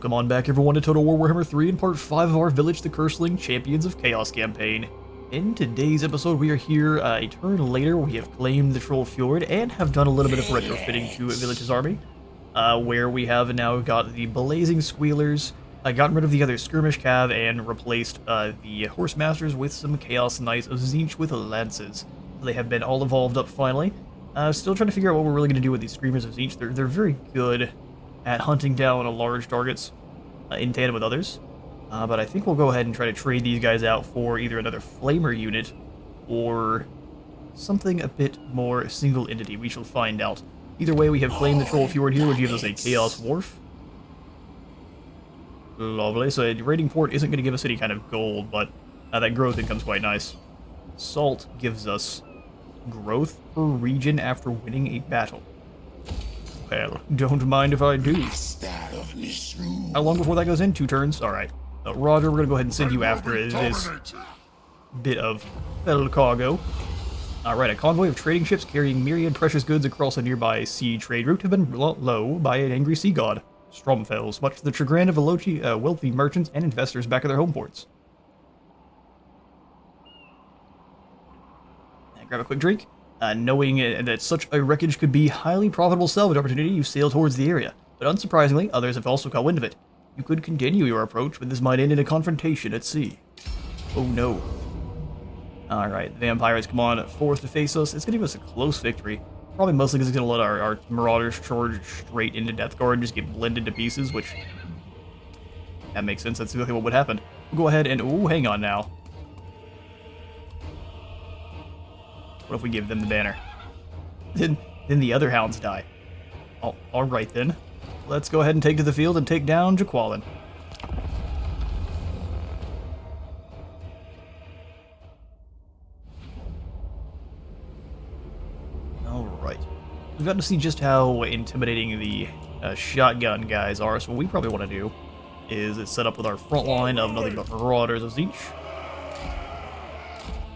Welcome on back everyone to Total War Warhammer 3 in part 5 of our Vilitch the Curseling Champions of Chaos campaign. In today's episode we are here a turn later. We have claimed the Troll Fjord and have done a little bit of retrofitting to Vilitch's army, where we have now got the Blazing Squealers, gotten rid of the other Skirmish Cav, and replaced the Horse Masters with some Chaos Knights of Tzeentch with Lances. They have been all evolved up finally. Still trying to figure out what we're really going to do with these Screamers of Tzeentch. They're very good at hunting down large targets in tandem with others. But I think we'll go ahead and try to trade these guys out for either another Flamer unit or something a bit more single entity. We shall find out. Either way, we have claimed the Troll Fjord here, which gives us a Chaos Wharf. Lovely. So a raiding port isn't going to give us any kind of gold, but that growth income's quite nice. Salt gives us growth per region after winning a battle. Well, don't mind if I do. How long before that goes in? 2 turns? Alright. Roger, we're going to go ahead and send you after this bit of fell cargo. Alright, a convoy of trading ships carrying myriad precious goods across a nearby sea trade route have been brought low by an angry sea god, Stromfels, much to the chagrin of wealthy merchants and investors back at their home ports. Grab a quick drink. Knowing that such a wreckage could be highly profitable salvage opportunity, you sail towards the area. But unsurprisingly, others have also caught wind of it. You could continue your approach, but this might end in a confrontation at sea. Oh no. Alright, vampires come on, forced to face us. It's going to give us a close victory. Probably mostly because it's going to let our marauders charge straight into Death Guard and just get blended to pieces, which... that makes sense, that's exactly what would happen. We'll go ahead and... ooh, hang on now. What if we give them the banner? Then the other hounds die. Oh, alright then. Let's go ahead and take to the field and take down Jaqualin. Alright. We've got to see just how intimidating the shotgun guys are, so what we probably want to do is set up with our front line of nothing but Marauders of Tzeentch.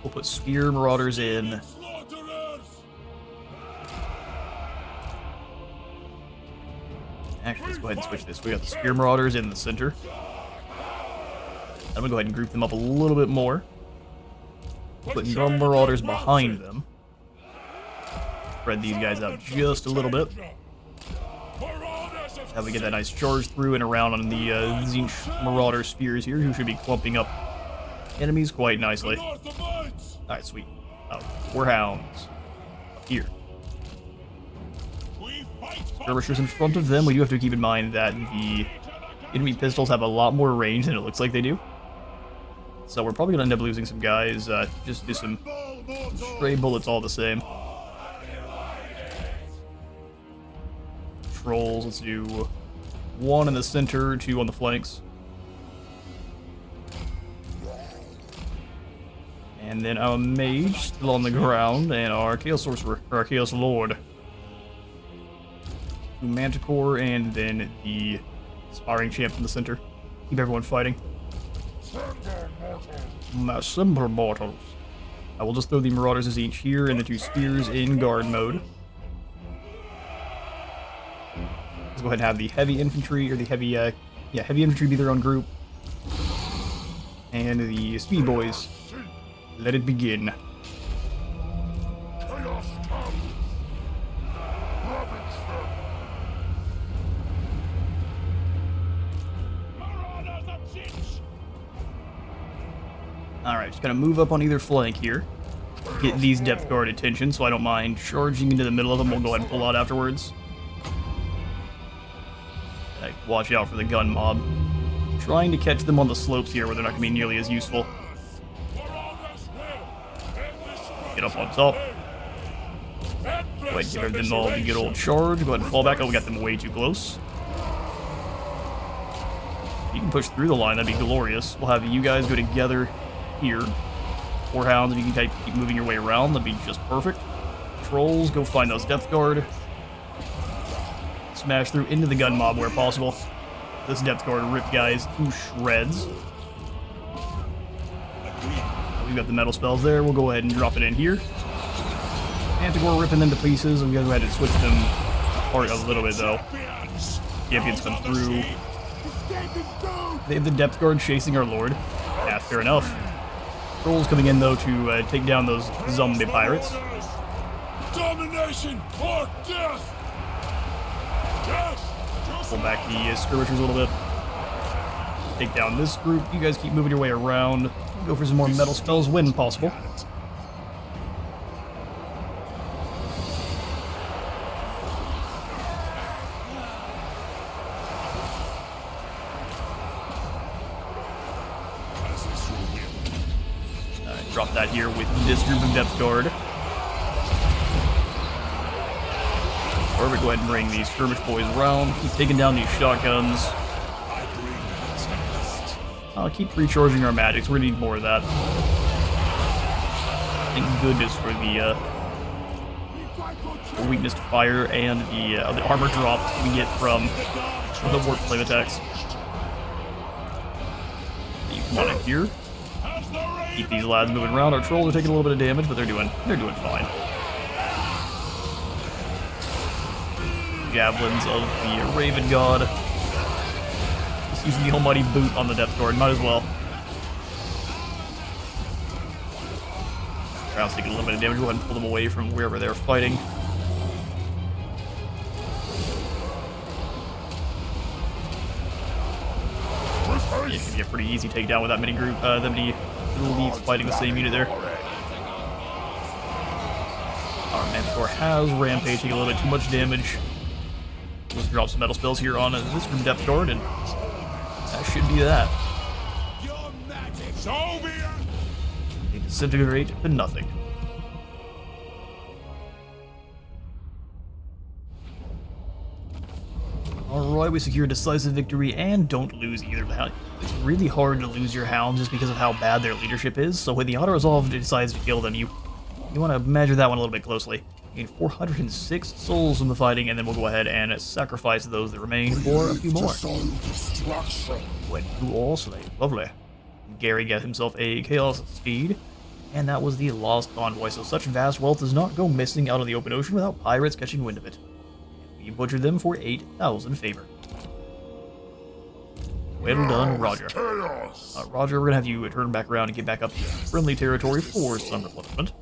We'll put Spear Marauders in. Actually, let's go ahead and switch this. We got the Spear Marauders in the center. I'm gonna go ahead and group them up a little bit more. Put Gun Marauders behind them. Spread these guys out just a little bit. How we get that nice charge through and around on the Tzeentch Marauder Spears here, who should be clumping up enemies quite nicely. Alright, sweet. Oh, 4 hounds. Up here. Skirmishers in front of them. We do have to keep in mind that the enemy pistols have a lot more range than it looks like they do. So we're probably going to end up losing some guys. Just do some stray bullets all the same. Trolls, let's do 1 in the center, 2 on the flanks. And then our mage still on the ground, and our Chaos Sorcerer, or our Chaos Lord. Manticore, and then the Aspiring Champ in the center. Keep everyone fighting. Assemble mortals. I will just throw the Marauders of Tzeentch here and the 2 Spears in guard mode. Let's go ahead and have the Heavy Infantry, or the Heavy, Heavy Infantry be their own group. And the Speed Boys. Let it begin. Alright, just gonna move up on either flank here. Get these depth guard attention, so I don't mind charging into the middle of them. We'll go ahead and pull out afterwards. Watch out for the gun mob. Trying to catch them on the slopes here where they're not gonna be nearly as useful. Get up on top. Go ahead and give them all the good old charge. Go ahead and fall back. Oh, we got them way too close. If you can push through the line, that'd be glorious. We'll have you guys go together here. 4 hounds, if you can keep moving your way around, that'd be just perfect. Trolls, go find those depth guard. Smash through into the gun mob where possible. This depth guard rip guys to shreds. We've got the metal spells there. We'll go ahead and drop it in here. Manticore ripping them to pieces. We gotta switch them apart a little bit though. Champions come through. They have the depth guard chasing our lord. Yeah, fair enough. Trolls coming in, though, to take down those zombie pirates. Domination or death! Pull back the skirmishers a little bit. Take down this group. You guys keep moving your way around. Go for some more metal spells when possible. Drop that here with this group of depth guard. Or we go ahead and bring these skirmish boys around. Keep taking down these shotguns. I'll keep recharging our magics. We're gonna need more of that. Thank goodness for the weakness to fire and the armor drop we get from the warp flame attacks. You come on in here. Keep these lads moving around. Our trolls are taking a little bit of damage, but they're doing fine. Javelins of the Raven God. Just using the almighty boot on the depth guard. Might as well. Crowd's taking a little bit of damage. Go ahead and pull them away from wherever they're fighting. Yeah, it can be a pretty easy takedown with that many elites fighting the same unit there. Our Manticore has Rampage, taking a little bit too much damage. Let's drop some metal spells here on this group depth guard, and that should be that. They disintegrate to nothing. Alright, we secure a decisive victory and don't lose either of the hounds. It's really hard to lose your hounds just because of how bad their leadership is, so when the auto-resolve decides to kill them, you want to measure that one a little bit closely. You gain 406 souls from the fighting, and then we'll go ahead and sacrifice those that remain for a few more. Went through all slave. Lovely. Gary got himself a Chaos Steed, and that was the Lost Convoy, so such vast wealth does not go missing out on the open ocean without pirates catching wind of it. We butchered them for 8,000 favor. Well done, Roger. Roger, we're gonna have you turn back around and get back up to friendly territory for some replenishment.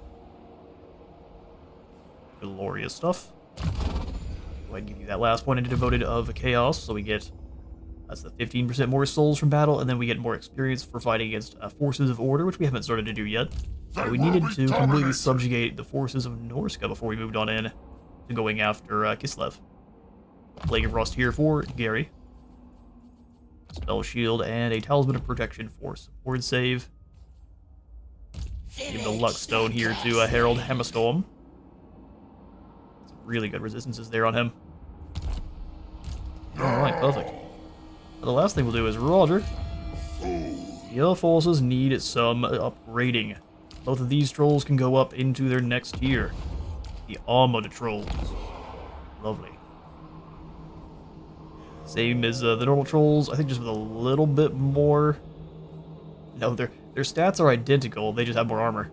Glorious stuff. Go ahead and give you that last point into devoted of chaos, so we get that's the 15% more souls from battle, and then we get more experience for fighting against forces of order, which we haven't started to do yet. We needed to completely subjugate the forces of Norska before we moved on in to going after Kislev. Plague of Rust here for Gary. Spell Shield and a Talisman of Protection for support save. Give the Luck Stone here to Herald Hemistorm. Some really good resistances there on him. Alright, perfect. The last thing we'll do is, Roger, your forces need some upgrading. Both of these trolls can go up into their next tier. The Armored Trolls. Lovely. Same as the normal trolls, I think just with a little bit more. No, their stats are identical, they just have more armor.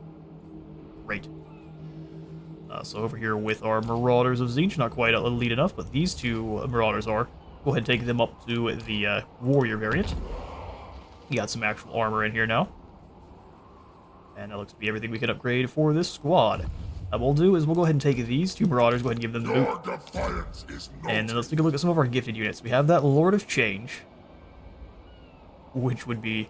Great. So over here with our Marauders of Tzeentch, not quite elite enough, but these two Marauders are. Go ahead and take them up to the Warrior variant. We got some actual armor in here now. And that looks to be everything we can upgrade for this squad. What we'll do is we'll go ahead and take these two Marauders, go ahead and give them the boot. And then let's take a look at some of our gifted units. We have that Lord of Change, which would be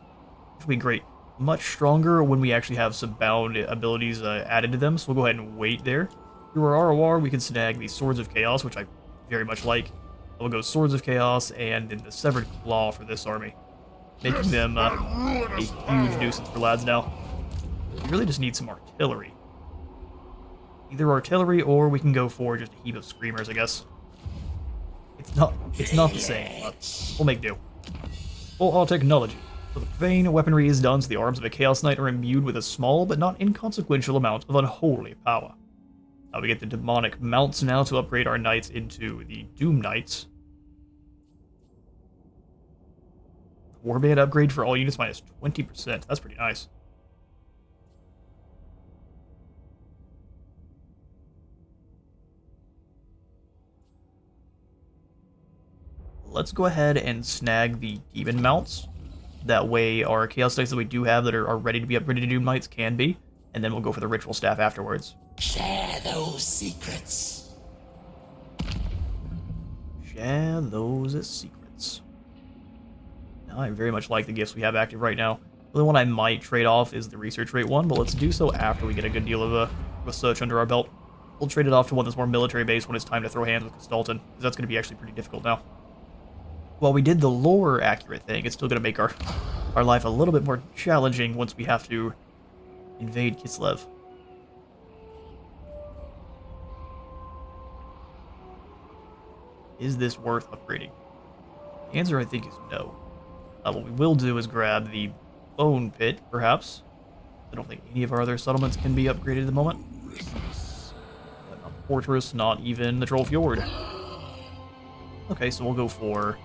great. Much stronger when we actually have some bound abilities added to them, so we'll go ahead and wait there. Through our ROR, we can snag the Swords of Chaos, which I very much like. We'll go Swords of Chaos and then the Severed Claw for this army, making them a huge nuisance for lads now. We really just need some artillery. Either artillery, or we can go for just a heap of screamers, I guess. It's not the same, but we'll make do. Full auto technology. So the profane weaponry is done, so the arms of a Chaos Knight are imbued with a small but not inconsequential amount of unholy power. We get the demonic mounts now to upgrade our knights into the Doom Knights. Warband upgrade for all units minus 20%. That's pretty nice. Let's go ahead and snag the demon mounts. That way our chaos knights that we do have that are ready to be upgraded to doom knights can be. And then we'll go for the ritual staff afterwards. Share those secrets. Share those secrets. Now, I very much like the gifts we have active right now. The only one I might trade off is the research rate one, but let's do so after we get a good deal of research under our belt. We'll trade it off to one that's more military-based when it's time to throw hands with Castalton, because that's going to be actually pretty difficult now. While we did the lore accurate thing, it's still going to make our life a little bit more challenging once we have to invade Kislev. Is this worth upgrading? The answer, I think, is no. What we will do is grab the Bone Pit, perhaps. I don't think any of our other settlements can be upgraded at the moment. Not the Fortress, not even the Troll Fjord. Okay, so we'll go for...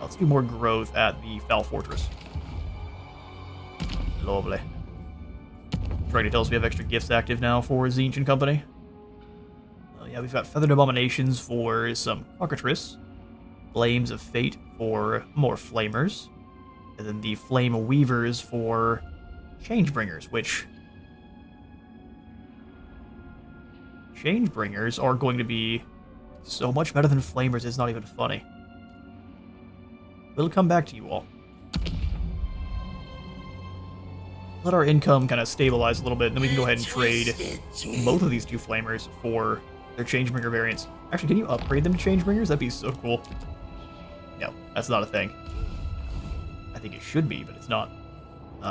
Let's do more growth at the Foul Fortress. Lovely. Trying to tell us we have extra gifts active now for Tzeentch and company. Yeah, we've got Feathered Abominations for some Cockatrice, Flames of Fate for more Flamers, and then the Flame Weavers for Changebringers, which... Changebringers are going to be so much better than Flamers, it's not even funny. We'll come back to you all. Let our income kind of stabilize a little bit, and then we can go ahead and trade both of these two Flamers for their Changebringer variants. Actually, can you upgrade them to Changebringers? That'd be so cool. No, that's not a thing. I think it should be, but it's not.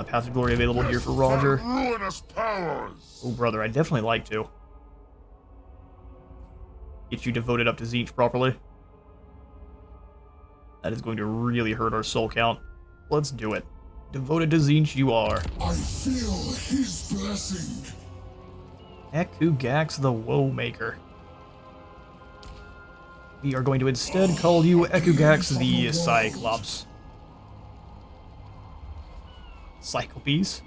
Path of Glory available here for Roger. Oh, brother, I'd definitely like to. Get you devoted up to Tzeentch properly. That is going to really hurt our soul count. Let's do it. Devoted to Tzeentch you are. I feel his blessing. Ekugax the Woemaker. We are going to instead call you Ekugax the Cyclops. Cyclopes?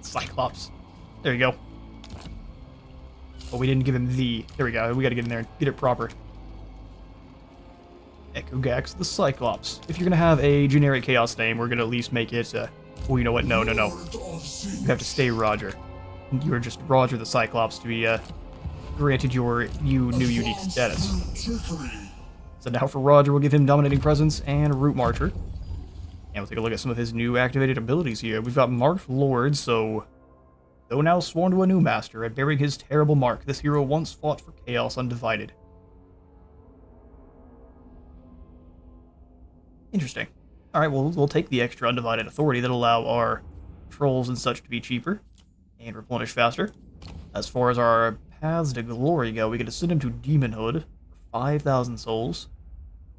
Cyclops. There you go. Oh, we didn't give him the... There we go. We gotta get in there and get it proper. Ekugax the Cyclops. If you're gonna have a generic chaos name, we're gonna at least make it, well, you know what? No. You have to stay Roger. You are just Roger the Cyclops to be, granted your new unique status. So now for Roger, we'll give him Dominating Presence and Root Marcher. And we'll take a look at some of his new activated abilities here. We've got Marked Lord, so... Though now sworn to a new master, and bearing his terrible mark, this hero once fought for Chaos Undivided. Interesting. Alright, well, we'll take the extra Undivided Authority that'll allow our trolls and such to be cheaper and replenish faster. As far as our Paths to Glory go, we can ascend him to Demonhood for 5,000 souls.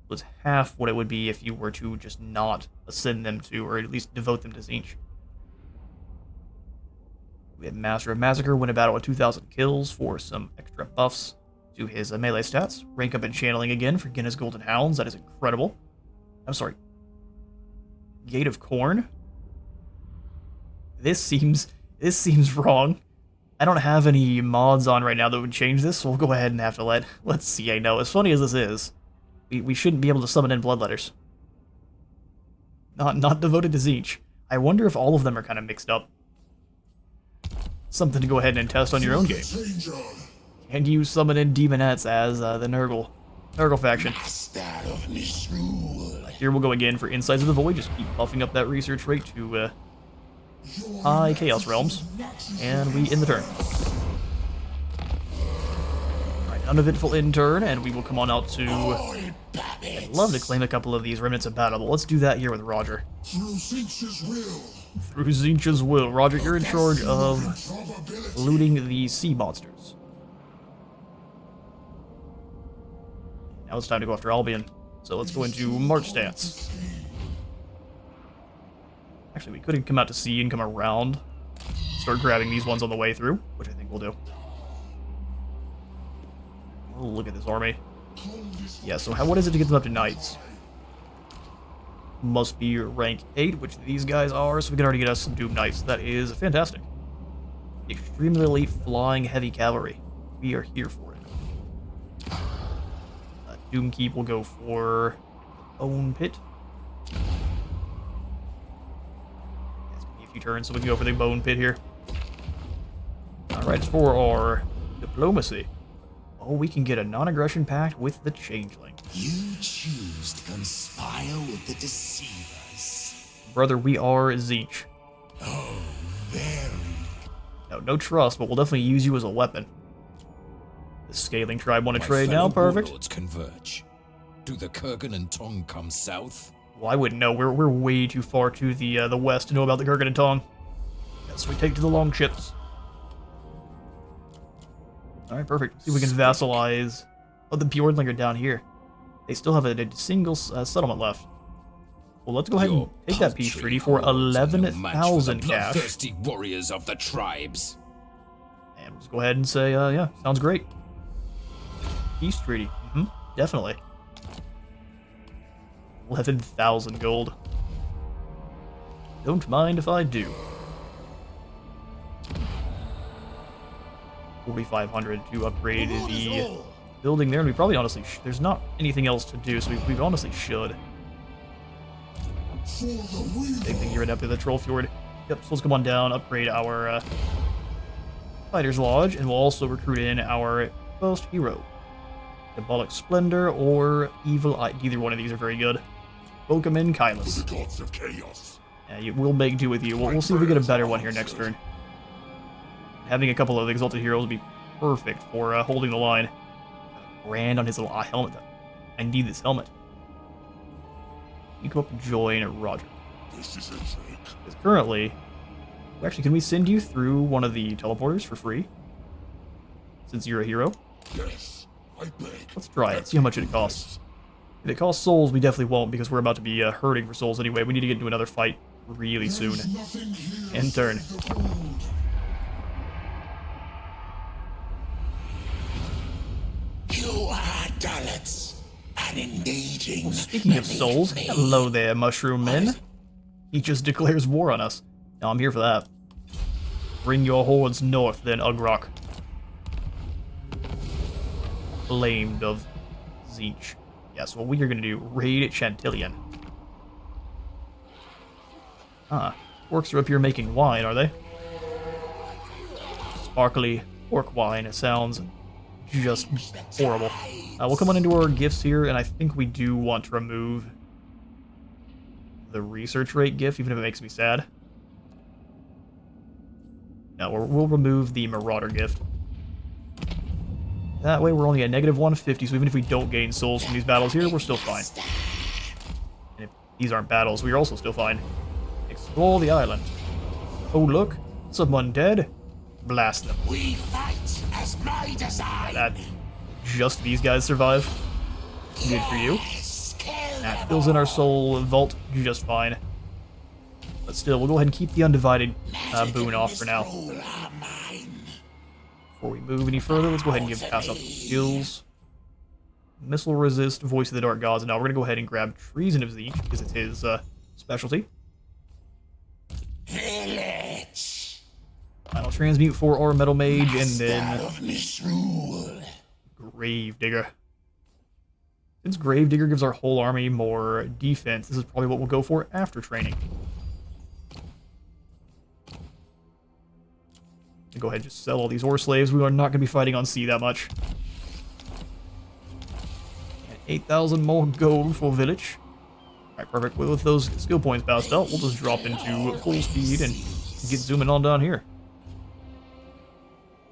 So it's half what it would be if you were to just not ascend them to, or at least devote them to Tzeentch. We have Master of Massacre, win a battle with 2,000 kills for some extra buffs to his melee stats. Rank up in Channeling again for Guinness Golden Hounds, that is incredible. I'm sorry. Gate of Corn? This seems wrong. I don't have any mods on right now that would change this, so we'll go ahead and have to let's see, I know. As funny as this is, we shouldn't be able to summon in Bloodletters. Not devoted to Tzeentch. I wonder if all of them are kind of mixed up. Something to go ahead and test on your own game. Can you summon in Demonettes as the Nurgle faction? Of Misrule. Here we'll go again for Insights of the Void. Just keep buffing up that research rate to high Chaos Realms. And we end the turn. Alright, uneventful end turn, and we will come on out to... I'd love to claim a couple of these Remnants of Battle, but let's do that here with Roger. Through Tzeentch's will. Through Tzeentch's will. Roger, you're in charge of looting the sea monsters. Now it's time to go after Albion. So let's go into March stance. Actually, we could come out to sea and come around. Start grabbing these ones on the way through, which I think we'll do. Oh, look at this army. Yeah, so what is it to get them up to Knights? Must be rank 8, which these guys are, so we can already get us some Doom Knights. That is fantastic. Extremely elite flying heavy cavalry. We are here for it. Doomkeep will go for Bone Pit. It's gonna be a few turns, so we can go for the Bone Pit here. Alright, for our Diplomacy. Oh, we can get a non-aggression pact with the Changeling. You choose to conspire with the deceivers. Brother, we are Tzeentch. Oh, very. No trust, but we'll definitely use you as a weapon. The Scaling Tribe want to My trade now, fellow perfect. warlords converge. Do the Kurgan and Tong come south? Well, I wouldn't know. We're way too far to the west to know about the Kurgan and Tong. Yes, we take to the long ships. Alright, perfect. See if we can vassalize. Oh, the Bjornling are down here. They still have a single settlement left. Well, let's go ahead and take that peace treaty for 11,000 cash. Bloodthirsty warriors of the tribes. And let's go ahead and say, yeah, sounds great. Peace treaty. Definitely. 11,000 gold. Don't mind if I do. 4,500 to upgrade the building there, and we probably honestly there's not anything else to do, so we honestly should. Big thing here up to the Troll Fjord. Yep, so let's come on down, upgrade our Fighter's Lodge, and we'll also recruit in our first hero. Diabolic Splendor or Evil Eye. Either one of these are very good. Welcome in, Kylus. The gods of chaos. Yeah, we'll make do with you. We'll see if we get a better one here next turn. Having a couple of exalted heroes would be perfect for holding the line. Brand on his little eye helmet. I need this helmet. You come up and join Roger. This is a trick. Because currently, actually, can we send you through one of the teleporters for free? Since you're a hero? Yes, I beg. Let's try it, see how much it costs. If it costs souls, we definitely won't, because we're about to be hurting for souls anyway. We need to get into another fight really soon. End turn. You are dullets and engaging. Well, speaking of souls, hello there, Mushroom Men. He just declares war on us. Now I'm here for that. Bring your hordes north, then Ugrok. Blamed of Tzeentch. Yes, what we are going to do, raid Chantillion. Orcs are up here making wine, are they? Sparkly orc wine, it sounds just horrible. We'll come on into our gifts here, and I think we do want to remove the research rate gift, even if it makes me sad. No, we'll remove the Marauder gift. That way we're only at negative 150, so even if we don't gain souls from these battles here, we're still fine. And if these aren't battles, we are also still fine. Explore the island. Oh look, someone dead. Blast them. We fight as my design. That just these guys survive. Good for you. That fills in our soul vault just fine. But still, we'll go ahead and keep the undivided boon off for now. Before we move any further, let's go ahead and pass out the skills. Missile resist, voice of the dark gods, and now we're gonna go ahead and grab treason of Tzeentch because it's his specialty. Vilitch. Final transmute for our metal mage, and then of Misrule. Gravedigger. Since Gravedigger gives our whole army more defense, this is probably what we'll go for after training. Go ahead and just sell all these ore slaves. We are not going to be fighting on sea that much. And 8,000 more gold for Vilitch. Alright, perfect. With those skill points passed out, we'll just drop into full speed and get zooming on down here.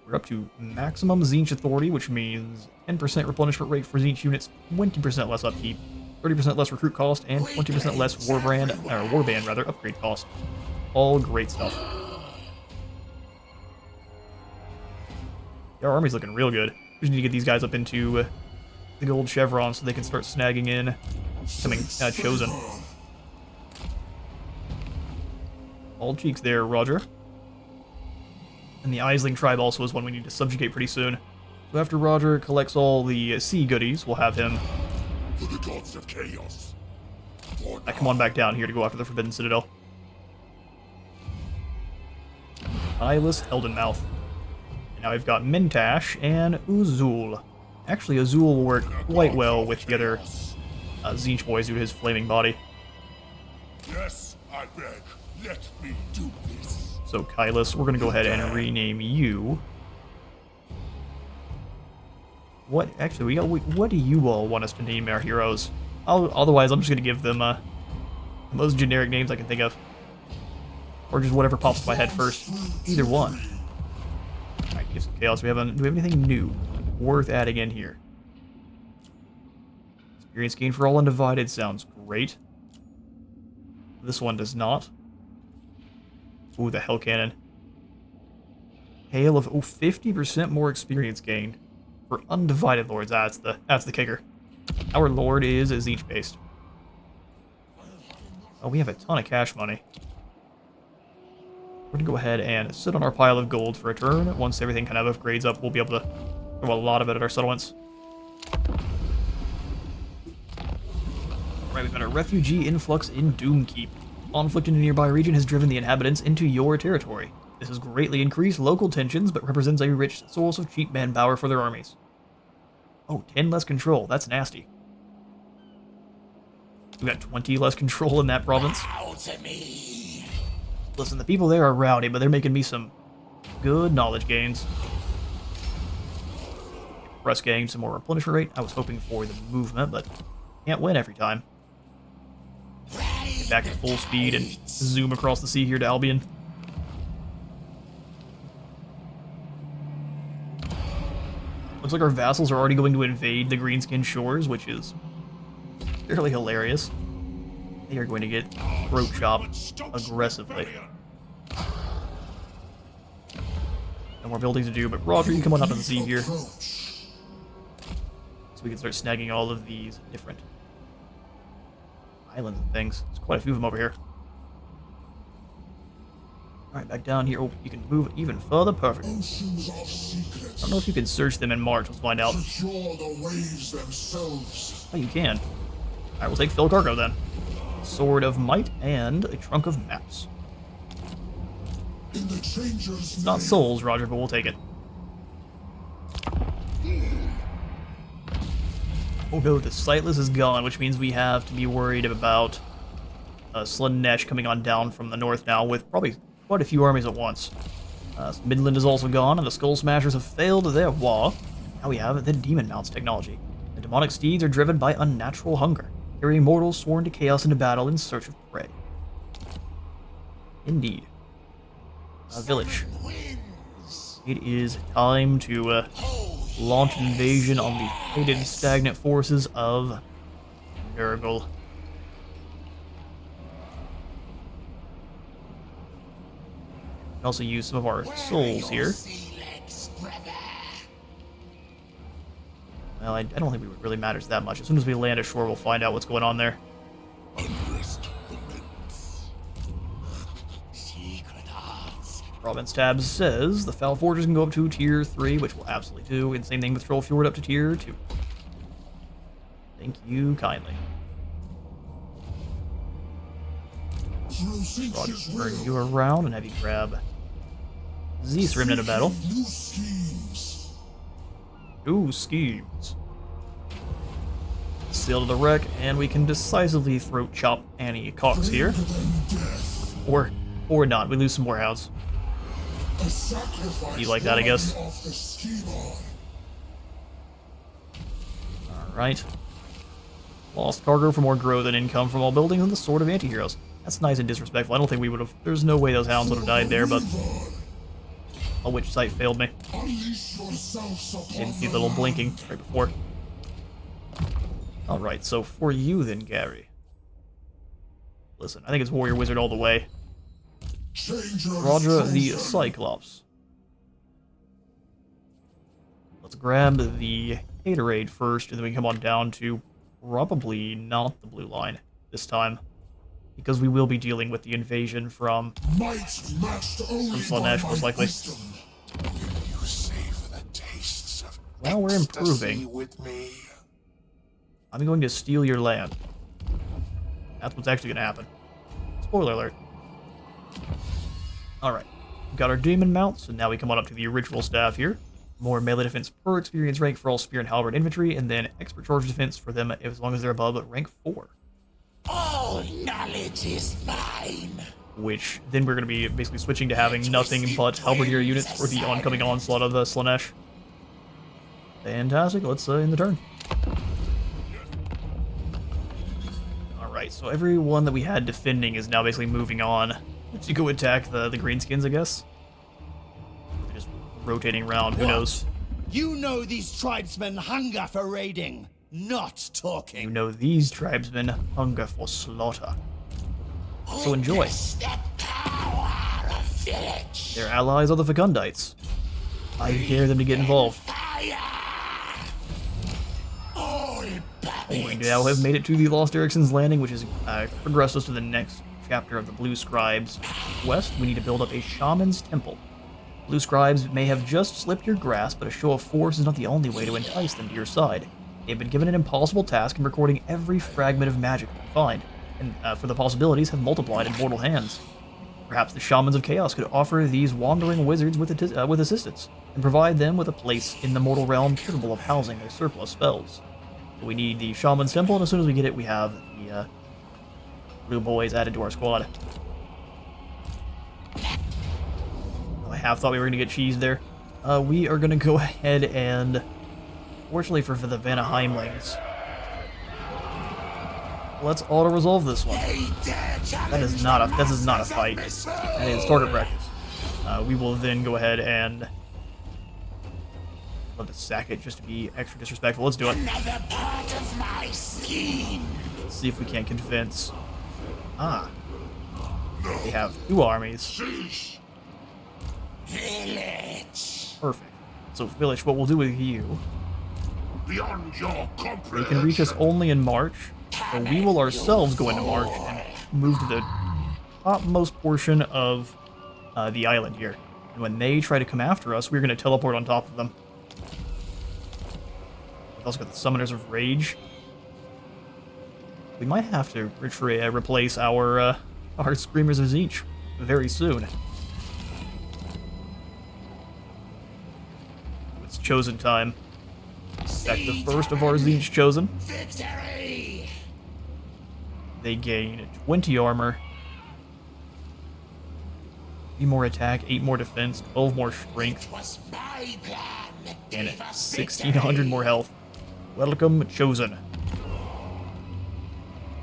We're up to maximum Tzeentch authority, which means 10% replenishment rate for Tzeentch units, 20% less upkeep, 30% less recruit cost, and 20% less warband upgrade cost. All great stuff. Our army's looking real good. We just need to get these guys up into the gold chevron so they can start snagging in, becoming chosen. All cheeks there, Roger. And the Aisling tribe also is one we need to subjugate pretty soon. So after Roger collects all the sea goodies, we'll have him For the gods of chaos. come on back down here to go after the Forbidden Citadel. Eyeless Heldenmouth. And now we've got Mintash and Uzul. Actually, Azul will work quite well with the other Tzeentch boys due to his flaming body. Yes, I beg. Let me do this. So, Kylus, we're going to go ahead and rename you. What? Actually, what do you all want us to name our heroes? Otherwise, I'm just going to give them the most generic names I can think of. Or just whatever pops to my head first. Either one. Alright, give some chaos. Do we have anything new worth adding in here? Experience gain for all undivided sounds great. This one does not. Ooh, the Hell Cannon. Hail of 50% more experience gain for undivided lords. That's the kicker. Our lord is Tzeentch based. Oh, we have a ton of cash money. We're gonna go ahead and sit on our pile of gold for a turn. Once everything kind of upgrades up, we'll be able to throw a lot of it at our settlements. Alright, we've got a refugee influx in Doomkeep. Conflict in a nearby region has driven the inhabitants into your territory. This has greatly increased local tensions, but represents a rich source of cheap manpower for their armies. Oh, 10 less control. That's nasty. We got 20 less control in that province. Bow to me. Listen, the people there are rowdy, but they're making me some good knowledge gains. Press gain some more replenishment rate. I was hoping for the movement, but can't win every time. Get back at full speed and zoom across the sea here to Albion. Looks like our vassals are already going to invade the Greenskin shores, which is fairly hilarious. They are going to get throat chopped aggressively. No more buildings to do, but Roger, you come on up to the sea here. So we can start snagging all of these different islands and things. There's quite a few of them over here. Alright, back down here. Oh, you can move even further. Perfect. I don't know if you can search them in March. Let's find out. Oh, you can. Alright, we'll take Phil Cargo then. Sword of Might and a Trunk of Maps. It's not souls, Roger, but we'll take it. Oh no, the Sightless is gone, which means we have to be worried about Tzeentch coming on down from the north now with probably quite a few armies at once. Midland is also gone, and the Skull Smashers have failed their war. Now we have the Demon Mounts technology. The demonic steeds are driven by unnatural hunger, carrying mortals sworn to chaos into battle in search of prey. Indeed. Vilitch. It is time to launch an invasion on the hated stagnant forces of Nurgle. We can also use some of our souls here. Well, I don't think it really matters that much. As soon as we land ashore, we'll find out what's going on there. Province tab says the Foul Forges can go up to tier 3, which we'll absolutely do. And same thing with Troll Fjord up to tier 2. Thank you kindly. Roger, turn you around and have you grab Zeus Remnant of Battle. New schemes. Sail to the wreck, and we can decisively throat chop Annie Cox here. Or not. We lose some more hounds. You like that, I guess? Alright. Lost cargo for more growth and income from all buildings and the Sword of Antiheroes. That's nice and disrespectful. I don't think we would have... There's no way those hounds would have died there, but... A witch sight failed me. Didn't see the little blinking right before. Alright, so for you then, Gary. Listen, I think it's Warrior Wizard all the way. Roger the Cyclops. Let's grab the Haterade first, and then we come on down to probably not the blue line this time, because we will be dealing with the invasion from Tzeentch, most likely. Well, we're improving. I'm going to steal your land. That's what's actually going to happen. Spoiler alert. Alright. We've got our demon mounts, and now we come on up to the original staff here. More melee defense per experience rank for all spear and halberd infantry, and then expert charge defense for them as long as they're above rank 4. All knowledge is mine. Which then we're going to be basically switching to having nothing but halberdier units for the oncoming onslaught of Slaanesh. Fantastic, let's end the turn. Alright, so everyone that we had defending is now basically moving on to go attack the greenskins, I guess. They're just rotating around, who knows. You know these tribesmen hunger for raiding, not talking. You know these tribesmen hunger for slaughter. So enjoy. The power of Vilitch. Their allies are the Fecundites. I dare them to get involved. Fire. All We now have made it to the Lost Ericsson's Landing, which is progressed us to the next chapter of the Blue Scribes. West, we need to build up a Shaman's Temple. Blue Scribes may have just slipped your grasp, but a show of force is not the only way to entice them to your side. They've been given an impossible task in recording every fragment of magic they can find, and for the possibilities have multiplied in mortal hands. Perhaps the Shamans of Chaos could offer these wandering wizards with assistance, and provide them with a place in the mortal realm capable of housing their surplus spells. So we need the Shaman's Temple, and as soon as we get it, we have the Blue Boys added to our squad. I half thought we were going to get cheesed there. We are going to go ahead and, fortunately for the Vanaheimlings, let's auto-resolve this one. That is not a fight. That is target practice. We will then go ahead and let to sack it just to be extra disrespectful. Let's do it. Another part of my scheme. Let's see if we can't convince. They have 2 armies. Vilitch. Perfect. So, Vilitch, what we'll do with you, Beyond your they can reach us only in March, so we will ourselves go into March and move to the topmost portion of the island here. And when they try to come after us, we're going to teleport on top of them. We've also got the Summoners of Rage. We might have to replace our Screamers of Tzeentch very soon. It's chosen time. Back the first of our Tzeentch chosen. Victory. They gain 20 armor, 3 more attack, 8 more defense, 12 more strength, Was my plan that and gave us 1,600 more health. Welcome, chosen.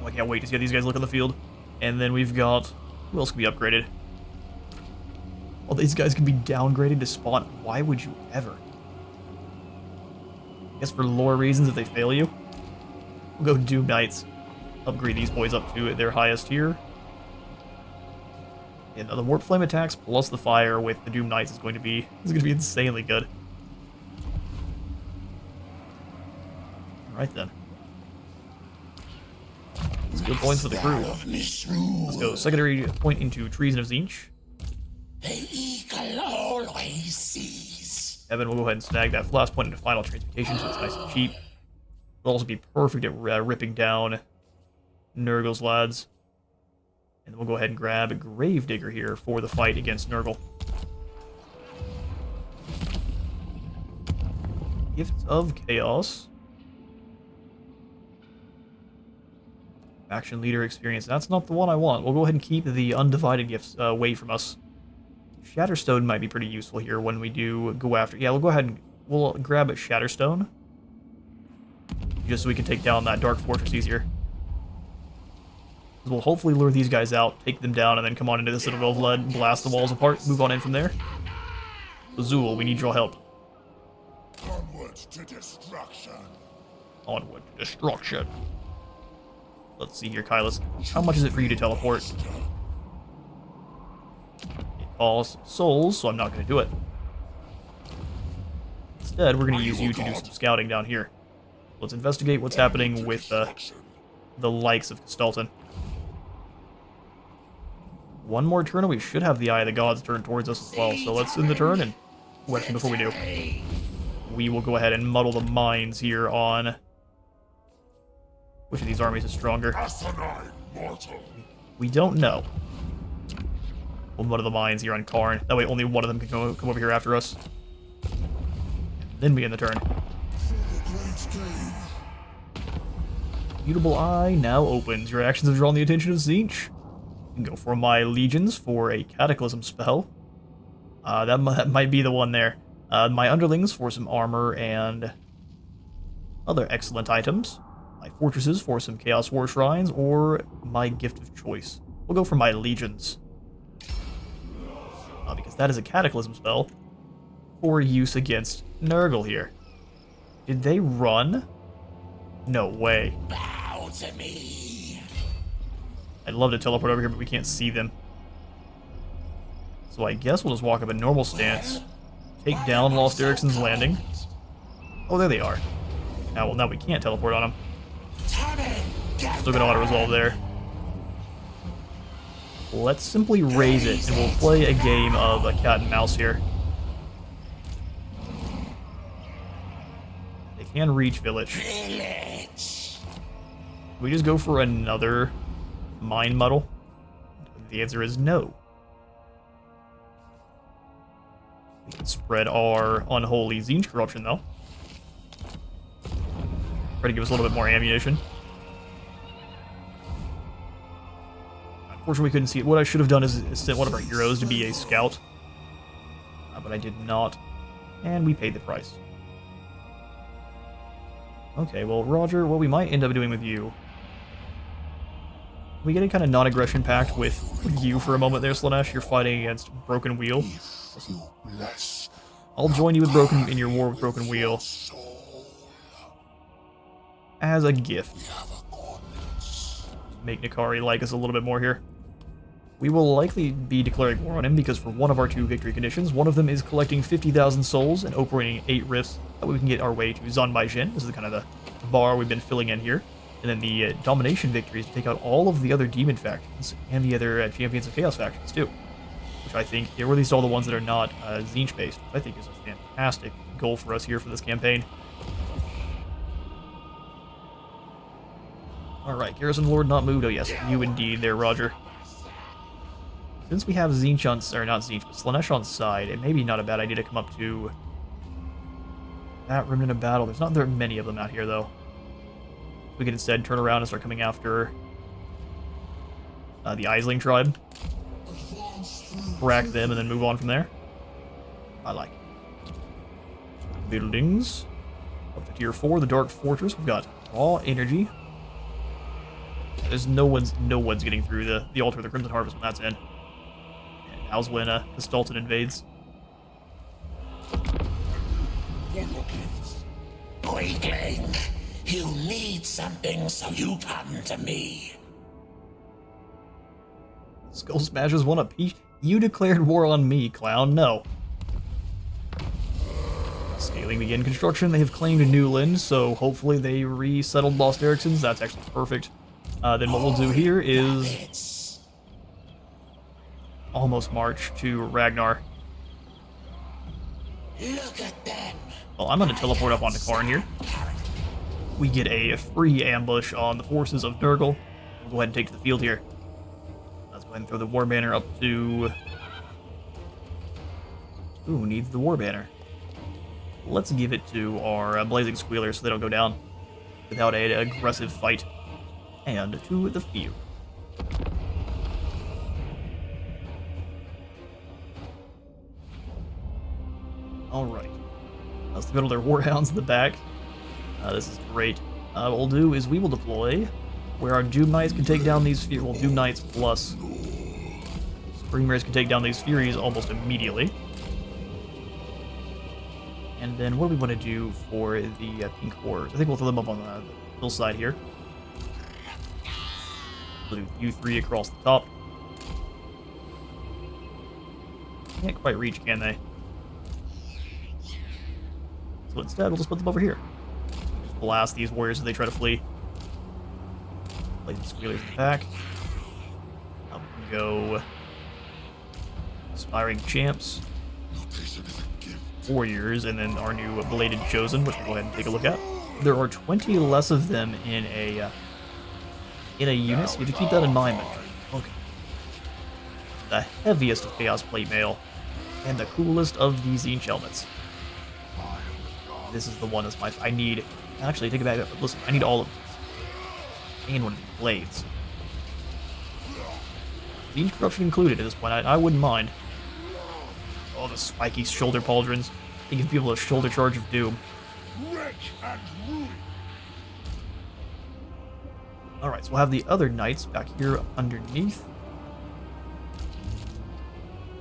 Oh, I can't wait to see how these guys look on the field. And then we've got... Who else can be upgraded? All these guys can be downgraded to spawn. Why would you ever? I guess for lore reasons if they fail you. We'll go Doom Knights. Upgrade these boys up to their highest tier. And the Warp Flame attacks plus the fire with the Doom Knights is going to be insanely good. Alright then. Let's go points for the crew. Let's go secondary point into Treason of Tzeentch. The eagle always sees. Evan will go ahead and snag that last point into final transmutation, so it's nice and cheap. It'll also be perfect at ripping down Nurgle's lads. And then we'll go ahead and grab a Gravedigger here for the fight against Nurgle. Gifts of Chaos. Action Leader experience. That's not the one I want. We'll go ahead and keep the Undivided gifts away from us. Shatterstone might be pretty useful here when we do go after... Yeah, we'll go ahead and we'll grab Shatterstone. Just so we can take down that Dark Fortress easier. We'll hopefully lure these guys out, take them down, and then come on into the Citadel of Lead, blast the walls apart, move on in from there. Azul, we need your help. Onward to destruction. Onward to destruction. Let's see here, Kylus. How much is it for you to teleport? It costs souls, so I'm not going to do it. Instead, we're going to use you to do some scouting down here. Let's investigate what's happening with the likes of Castalton. One more turn and we should have the Eye of the Gods turn towards us as well, so let's end the turn and question before we do. We will go ahead and muddle the minds here on... Which of these armies is stronger? We don't know. We'll muddle the minds here on Karn. That way only one of them can come over here after us. Then begin the turn. Mutable Eye now opens. Your actions have drawn the attention of Tzeentch. You can go for my Legions for a Cataclysm spell. That might be the one there. My Underlings for some armor and other excellent items. My Fortresses for some Chaos War Shrines, or my Gift of Choice. We'll go for my Legions. Because that is a Cataclysm spell for use against Nurgle here. Did they run? No way. Bow to me. I'd love to teleport over here, but we can't see them. So I guess we'll just walk up in normal stance. Take down Lost Ericsson's Landing. Oh, there they are. Now we can't teleport on them. Still gonna auto-resolve there. Let's simply raise it, and we'll play a game of a cat and mouse here. They can reach Vilitch. We just go for another Mind Muddle? The answer is no. We can spread our unholy Tzeentch corruption, though. Try to give us a little bit more ammunition. Unfortunately, we couldn't see it. What I should have done is sent one of our heroes to be a scout. But I did not. And we paid the price. Okay, well, Roger, what we might end up doing with you... We get a kind of non-aggression pact with you for a moment there, Slaanesh. You're fighting against Broken Wheel. I'll join you in your war with Broken Wheel. As a gift. Make Nikari like us a little bit more here. We will likely be declaring war on him because for one of our 2 victory conditions, one of them is collecting 50,000 souls and operating 8 rifts. That way we can get our way to Zanbaijin. This is kind of the bar we've been filling in here. And then the domination victory is to take out all of the other demon factions and the other Champions of Chaos factions too. Which I think, or at least all the ones that are not Tzeentch based, which I think is a fantastic goal for us here for this campaign. Alright, Garrison Lord not moved. Oh yes, you indeed there, Roger. Since we have Tzeentch on, or not Tzeentch, but Slaanesh on side, it may be not a bad idea to come up to that Remnant of Battle. There's not very many of them out here, though. We can instead turn around and start coming after the Aisling tribe. Rack them and then move on from there. I like it. Buildings. Up to tier 4, the Dark Fortress. We've got raw energy. There's no one's getting through the altar of the Crimson Harvest when that's in. And now's when Gestalten invades. Weakling, you need something, so you come to me. Skull Smashers won a piece. You declared war on me, clown. No. Scaling begin construction. They have claimed Newland, so hopefully they resettled Lost Ericsson's. That's actually perfect. Then what we'll do here is almost march to Ragnar. Look at them. Well, I'm going to teleport up onto Karn here. We get a free ambush on the forces of Nurgle. We'll go ahead and take to the field here. Let's go ahead and throw the War Banner up to... Ooh, needs the War Banner. Let's give it to our Blazing Squealers so they don't go down without an aggressive fight. And to the field. Alright. Let's go to their Warhounds in the back. This is great. What we'll do is we will deploy where our Doom Knights can take down these Furies. Well, Doom Knights plus Screamers can take down these Furies almost immediately. And then what do we want to do for the Pink Horrors? I think we'll throw them up on the hillside here. We'll do U3 across the top. Can't quite reach, can they? So instead, we'll just put them over here. Just blast these warriors as they try to flee. Place the Squealers in the back. Up we go. Aspiring Champs. Warriors, and then our new Belated Chosen, which we'll go ahead and take a look at. There are 20 less of them in a unit, so you have to keep that in mind. But look, the heaviest of Chaos Plate Mail, and the coolest of these Tzeentch helmets. This is the one that's I need... Actually, take it back. Listen, I need all of these. And one of these blades. Tzeentch corruption included at this point. I wouldn't mind. Oh, the spiky shoulder pauldrons. They give people a shoulder charge of doom. Alright, so we'll have the other knights back here underneath.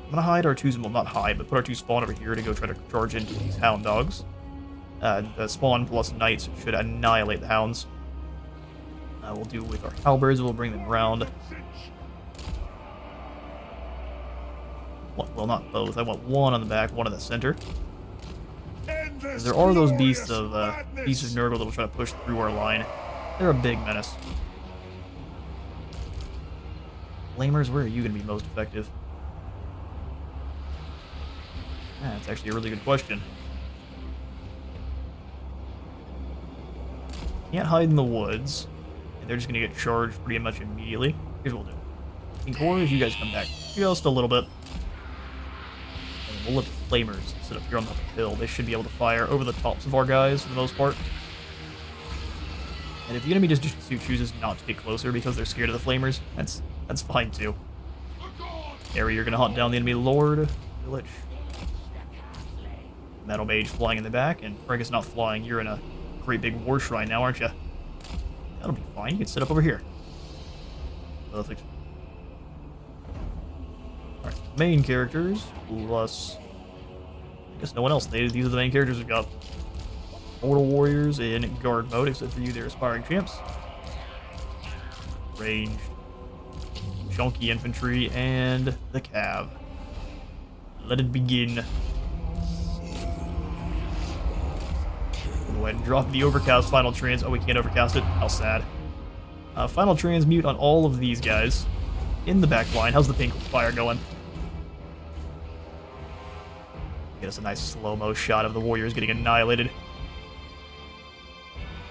I'm gonna hide our two, well, not hide, but put our two spawn over here to go try to charge into these hound dogs. The spawn plus knights should annihilate the hounds. We'll do with our halberds, we'll bring them around. Well, not both. I want one on the back, one in the center. There are those beasts of Nurgle that will try to push through our line. They're a big menace. Flamers, where are you going to be most effective? That's actually a really good question. Can't hide in the woods, and they're just going to get charged pretty much immediately. Here's what we'll do. Inkores, you guys come back just a little bit. And we'll let the flamers sit up here on the hill. They should be able to fire over the tops of our guys for the most part. And if the enemy just chooses not to get closer because they're scared of the flamers, that's fine too. Harry, you're gonna hunt down the enemy lord, Vilitch. Metal Mage flying in the back, and Fergus not flying. You're in a great big war shrine now, aren't you? That'll be fine. You can sit up over here. Perfect. Alright, main characters, plus... I guess no one else. These are the main characters we've got. Mortal Warriors in guard mode, except for you, they're aspiring champs. Ranged. Chunky infantry, and the cav. Let it begin. Go ahead and drop the overcast final trans. Oh, we can't overcast it? How sad. Final transmute on all of these guys. In the back line. How's the pink fire going? Get us a nice slow-mo shot of the warriors getting annihilated.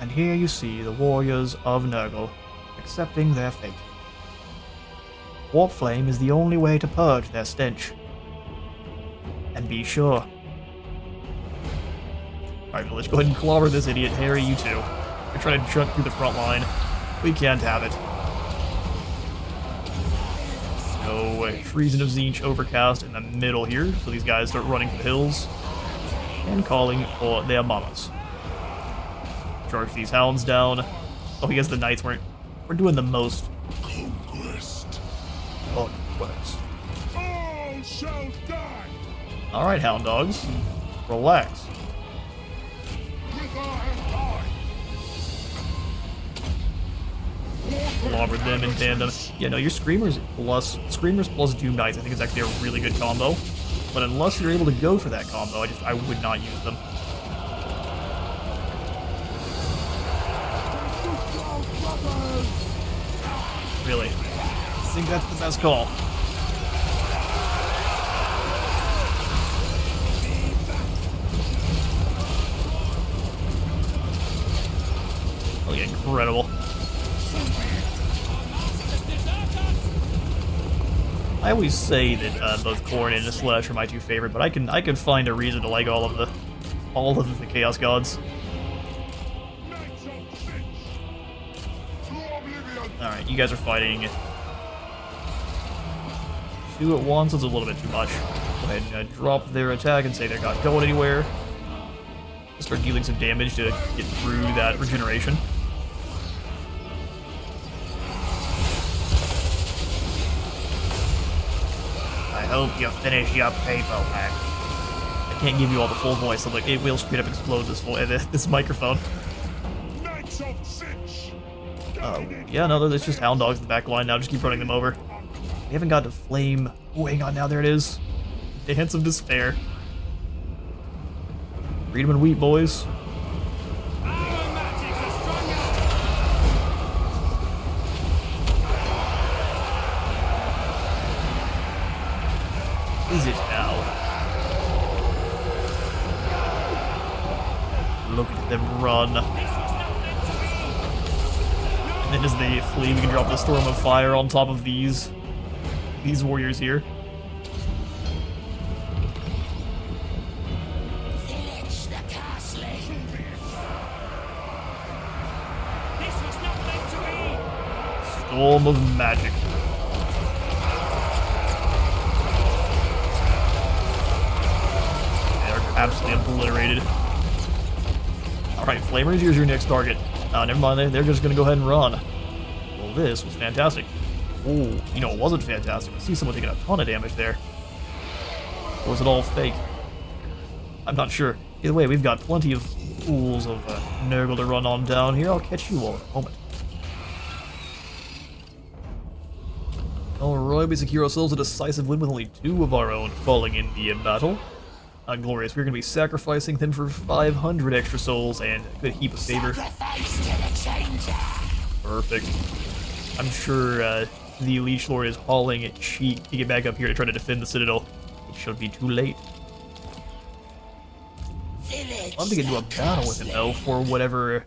And here you see the warriors of Nurgle accepting their fate. Warp Flame is the only way to purge their stench. And be sure. Alright, Vilitch, go ahead and clobber this idiot. Harry, you too. We're trying to jump through the front line. We can't have it. No Treason of Tzeentch overcast in the middle here, so these guys start running for the hills and calling for their mamas. Charge these hounds down. Oh, I guess the knights weren't doing the most. Conquest. Conquest. All shall die. Alright, hound dogs. Relax. With our hand Clobber them in tandem. Yeah, no, your Screamers plus Doom Knights I think is actually a really good combo. But unless you're able to go for that combo, I would not use them. Really? I think that's the best call. Oh, yeah, incredible. I always say that both Khorne and Slash are my two favorite, but I can find a reason to like all of the Chaos Gods. Alright, you guys are fighting two at once. It's a little bit too much. Go ahead and drop their attack and say they're not going anywhere. Start dealing some damage to get through that regeneration. I hope you finish your paperwork. I can't give you all the full voice, so like it will straight up explode this microphone. Yeah, no, there's just hound dogs in the back line now. Just keep running them over. We haven't got to flame. Oh, hang on now. There it is. Dance of Despair. Freedom and wheat, boys. Is it now? Look at them run. And then as they flee, we can drop the Storm of Fire on top of these warriors here. Vilitch the Curseling. storm of magic. They're absolutely obliterated. Alright, Flamers, here's your next target. Never mind, they're just gonna go ahead and run. Well, this was fantastic. Oh, you know, it wasn't fantastic. I see someone taking a ton of damage there. Or was it all fake? I'm not sure. Either way, we've got plenty of pools of Nurgle to run on down here. I'll catch you all in a moment. Alright, we secure ourselves a decisive win with only 2 of our own falling in the battle. Glorious. We're going to be sacrificing them for 500 extra souls and a good heap of favor. Perfect. I'm sure the Leech Lord is hauling at cheek to get back up here to try to defend the Citadel. It should be too late. I'd love to get into a battle with him, though, for whatever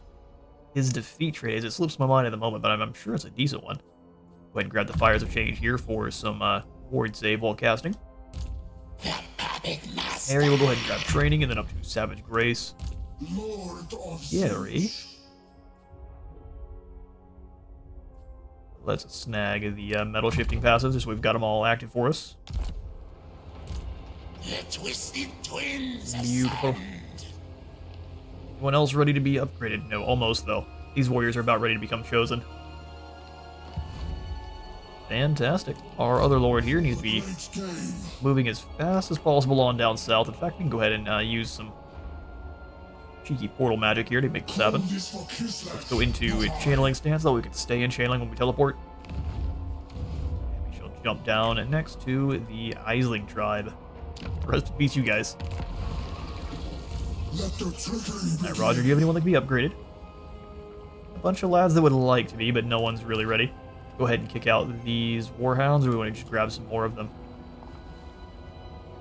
his defeat trait is. It slips my mind at the moment, but I'm sure it's a decent one. Go ahead and grab the Fires of Change here for some ward save while casting. Harry will go ahead and grab Training, and then up to Savage Grace. Harry. Let's snag the metal shifting passives, just so we've got them all active for us. The Twisted Twins. Beautiful. Anyone else ready to be upgraded? No, almost though. These warriors are about ready to become chosen. Fantastic. Our other lord here needs to be moving as fast as possible on down south. In fact, we can go ahead and use some cheeky portal magic here to make this happen. Let's go into a channeling stance, though we can stay in channeling when we teleport. And we shall jump down next to the Aisling tribe. Rest in peace, you guys. Alright, Roger, do you have anyone that can be upgraded? A bunch of lads that would like to be, but no one's really ready. Go ahead and kick out these Warhounds, or we want to just grab some more of them.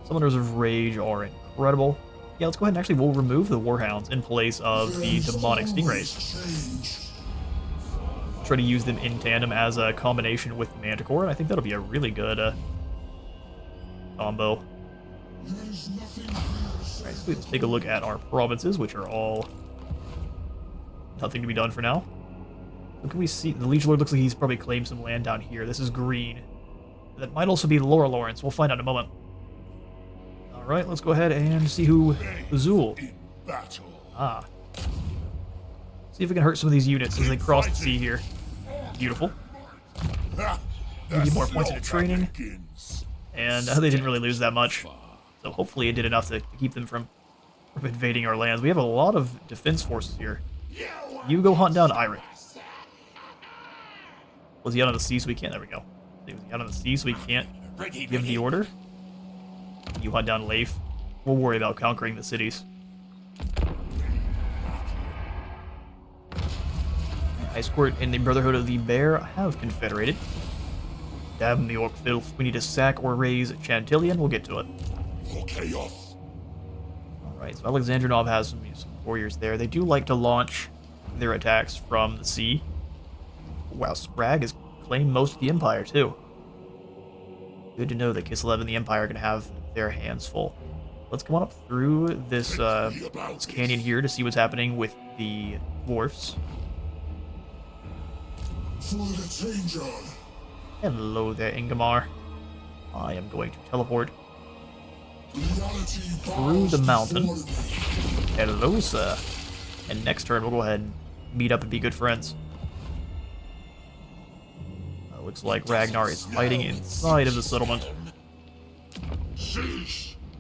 Summoners of Rage are incredible. Yeah, let's go ahead and actually we'll remove the Warhounds in place of the Demonic Stingrays. Try to use them in tandem as a combination with Manticore, and I think that'll be a really good combo. Alright, so let's take a look at our provinces, which are all nothing to be done for now. So can we see, the Leech Lord looks like he's probably claimed some land down here. This is green. That might also be Laura Lawrence. We'll find out in a moment. Alright, let's go ahead and see who Azul. Ah. See if we can hurt some of these units as they cross the sea here. Beautiful. We need more points into training. And they didn't really lose that much. So hopefully it did enough to keep them from invading our lands. We have a lot of defense forces here. You go hunt down Eirik. Was he out on the sea so we can't? There we go. Was he out on the sea so we can't give the order? You hunt down Leif. We'll worry about conquering the cities. Ice Court and the Brotherhood of the Bear have confederated. Damn the Orc filth. We need to sack or raise Chantillion. We'll get to it. Alright, so Alexandrinov has some warriors there. They do like to launch their attacks from the sea. Wow, Sprag has claimed most of the Empire, too. Good to know that Kislev and the Empire are going to have their hands full. Let's come on up through this canyon here to see what's happening with the dwarfs. Hello there, Ingamar. I am going to teleport through the mountain. Hello, sir. And next turn, we'll go ahead and meet up and be good friends. Looks like Ragnar is fighting inside of the settlement.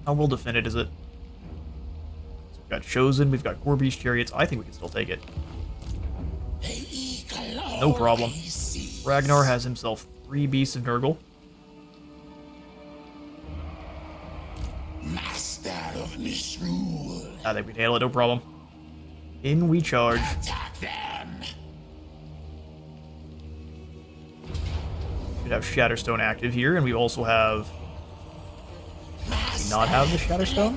How well defended is it? So we've got Chosen, we've got Gorby's chariots. I think we can still take it. No problem. Ragnar has himself 3 beasts of Nurgle. Master of Misrule. I think we can handle it, no problem. In we charge. Attack them. We have Shatterstone active here, and we also have... Do we not have the Shatterstone?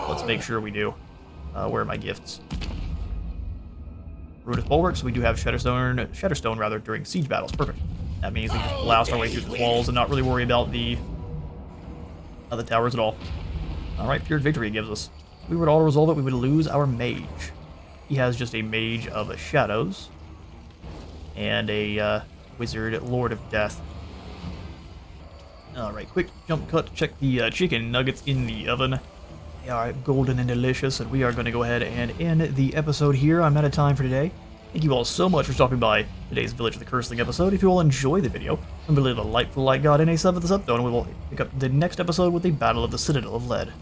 Let's make sure we do. Where are my gifts? Runic Bulwarks, we do have Shatterstone rather, during siege battles. Perfect. That means we can just blast our way through the walls and not really worry about the towers at all. Alright, Pure Victory gives us. If we were to auto-resolve it, we would lose our mage. He has just a Mage of Shadows. and a wizard Lord of Death. Alright, quick jump cut to check the chicken nuggets in the oven. They are golden and delicious, and we are going to go ahead and end the episode here. I'm out of time for today. Thank you all so much for stopping by today's Vilitch the Curseling episode. If you all enjoy the video, remember to leave a like for the like god and a sub for the sub though, and we will pick up the next episode with the Battle of the Citadel of Lead.